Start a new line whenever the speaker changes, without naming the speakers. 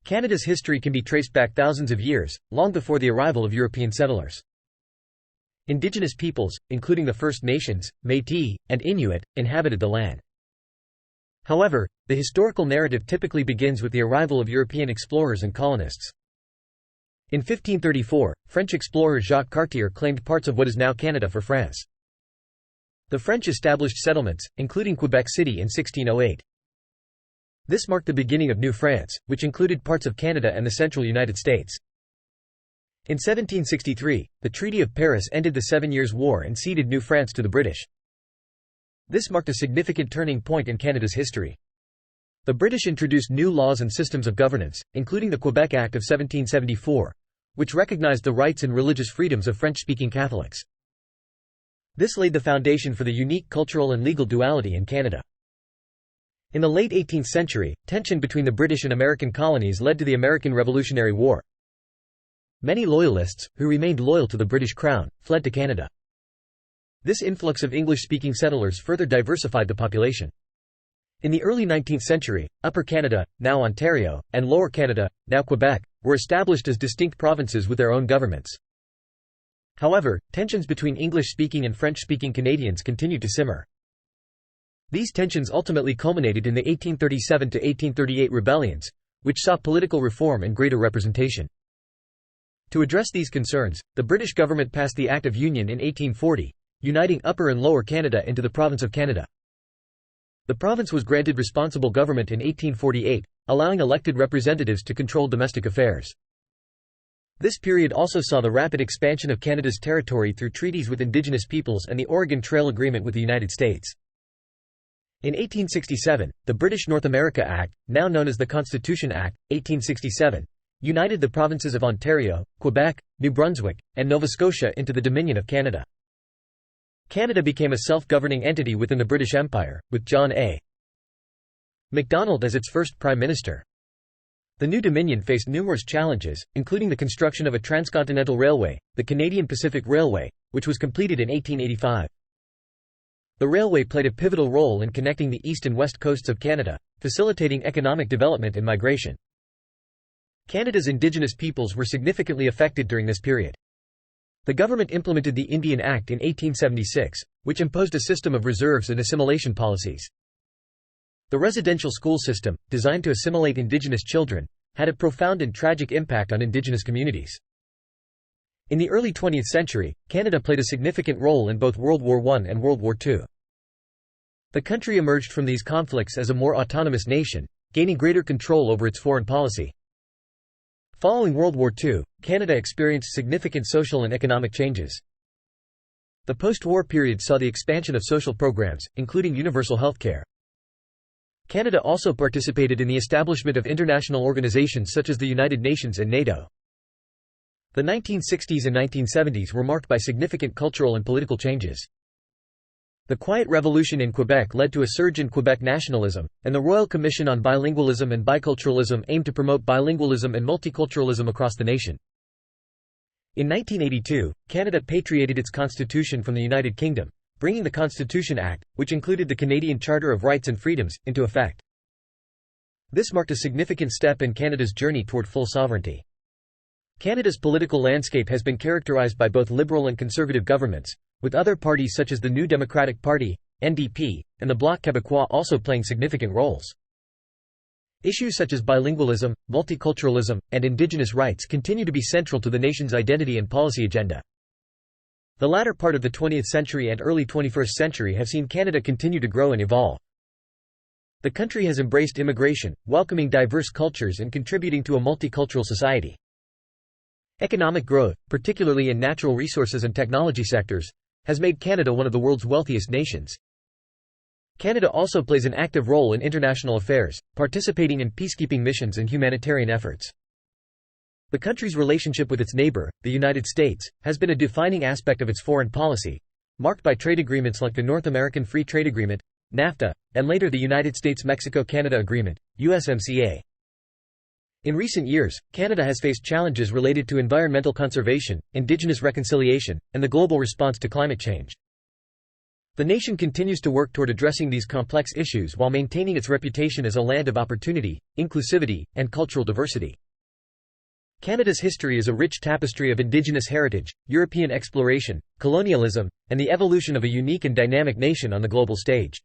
Canada's history can be traced back thousands of years, long before the arrival of European settlers. Indigenous peoples, including the First Nations, Métis, and Inuit, inhabited the land. However, the historical narrative typically begins with the arrival of European explorers and colonists. In 1534, French explorer Jacques Cartier claimed parts of what is now Canada for France. The French established settlements, including Quebec City in 1608. This marked the beginning of New France, which included parts of Canada and the central United States. In 1763, the Treaty of Paris ended the 7 Years' War and ceded New France to the British. This marked a significant turning point in Canada's history. The British introduced new laws and systems of governance, including the Quebec Act of 1774, which recognized the rights and religious freedoms of French-speaking Catholics. This laid the foundation for the unique cultural and legal duality in Canada. In the late 18th century, tension between the British and American colonies led to the American Revolutionary War. Many Loyalists, who remained loyal to the British Crown, fled to Canada. This influx of English-speaking settlers further diversified the population. In the early 19th century, Upper Canada, now Ontario, and Lower Canada, now Quebec, were established as distinct provinces with their own governments. However, tensions between English-speaking and French-speaking Canadians continued to simmer. These tensions ultimately culminated in the 1837 to 1838 rebellions, which saw political reform and greater representation. To address these concerns, the British government passed the Act of Union in 1840, uniting Upper and Lower Canada into the Province of Canada. The province was granted responsible government in 1848, allowing elected representatives to control domestic affairs. This period also saw the rapid expansion of Canada's territory through treaties with Indigenous peoples and the Oregon Trail Agreement with the United States. In 1867, the British North America Act, now known as the Constitution Act, 1867, united the provinces of Ontario, Quebec, New Brunswick, and Nova Scotia into the Dominion of Canada. Canada became a self-governing entity within the British Empire, with John A. Macdonald as its first Prime Minister. The new Dominion faced numerous challenges, including the construction of a transcontinental railway, the Canadian Pacific Railway, which was completed in 1885. The railway played a pivotal role in connecting the east and west coasts of Canada, facilitating economic development and migration. Canada's Indigenous peoples were significantly affected during this period. The government implemented the Indian Act in 1876, which imposed a system of reserves and assimilation policies. The residential school system, designed to assimilate Indigenous children, had a profound and tragic impact on Indigenous communities. In the early 20th century, Canada played a significant role in both World War I and World War II. The country emerged from these conflicts as a more autonomous nation, gaining greater control over its foreign policy. Following World War II, Canada experienced significant social and economic changes. The post-war period saw the expansion of social programs, including universal health care. Canada also participated in the establishment of international organizations such as the United Nations and NATO. The 1960s and 1970s were marked by significant cultural and political changes. The Quiet Revolution in Quebec led to a surge in Quebec nationalism, and the Royal Commission on Bilingualism and Biculturalism aimed to promote bilingualism and multiculturalism across the nation. In 1982, Canada patriated its constitution from the United Kingdom, bringing the Constitution Act, which included the Canadian Charter of Rights and Freedoms, into effect. This marked a significant step in Canada's journey toward full sovereignty. Canada's political landscape has been characterized by both liberal and conservative governments, with other parties such as the New Democratic Party, NDP, and the Bloc Québécois also playing significant roles. Issues such as bilingualism, multiculturalism, and Indigenous rights continue to be central to the nation's identity and policy agenda. The latter part of the 20th century and early 21st century have seen Canada continue to grow and evolve. The country has embraced immigration, welcoming diverse cultures and contributing to a multicultural society. Economic growth, particularly in natural resources and technology sectors, has made Canada one of the world's wealthiest nations. Canada also plays an active role in international affairs, participating in peacekeeping missions and humanitarian efforts. The country's relationship with its neighbor, the United States, has been a defining aspect of its foreign policy, marked by trade agreements like the North American Free Trade Agreement, NAFTA, and later the United States-Mexico-Canada Agreement, USMCA. In recent years, Canada has faced challenges related to environmental conservation, Indigenous reconciliation, and the global response to climate change. The nation continues to work toward addressing these complex issues while maintaining its reputation as a land of opportunity, inclusivity, and cultural diversity. Canada's history is a rich tapestry of Indigenous heritage, European exploration, colonialism, and the evolution of a unique and dynamic nation on the global stage.